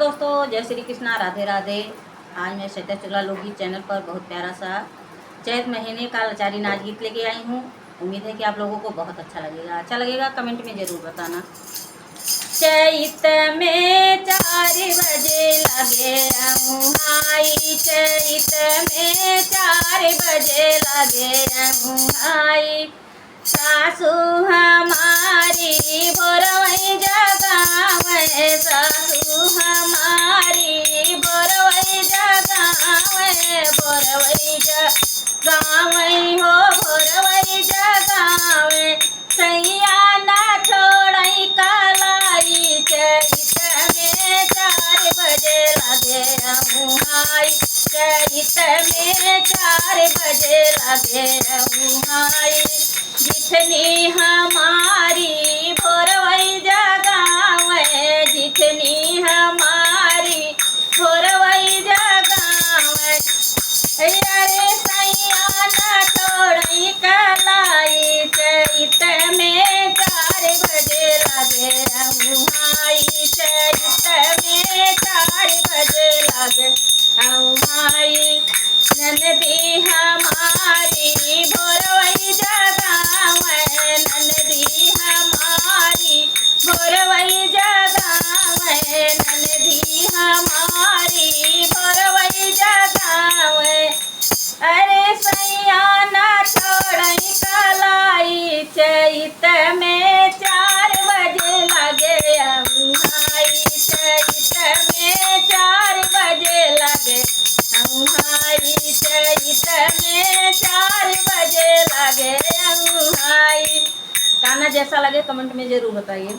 दोस्तों, जय श्री कृष्णा, राधे राधे। आज मैं सत्या शुक्ला लोकगीत चैनल पर बहुत प्यारा सा चैत महीने का लाचारी नाच गीत लेके आई हूँ। उम्मीद है कि आप लोगों को बहुत अच्छा लगेगा कमेंट में ज़रूर बताना। चैत में 4 बजे लगे रंगाई, चैत में 4 बजे लगे रंगाई। सासू हमारी बोरवई जगावे, सासू हमारी बोरवई जगावे, बोरवई जगावे हो बोरवई जगावे। सैया ना छोड़ई कलाई, चैत में 4 बजे लगे रंगाई, चैत में 4 बजे लगे रंगाई। जितनी हमारी भोरवई जगावे, जितनी हमारी भोरवई जगावे। अरे सैया ना छोड़ई कलाई, चैत में 4 बजे लगे रंगाई, चैत में 4 बजे लगे रंगाई। ननदी हमारी भोरवई जगावे, ननदी हमारी भोरवई जगावे, ननदी हमारी भोरवई जगावे। अरे सैया ना छोड़ई कलाई, चैत में 4 बजे लगे रंगाई, चैत में 4 बजे लगे रंगाई, चैत में 4 बजे लगे रंगाई। गाना जैसा लगे कमेंट में ज़रूर बताइए।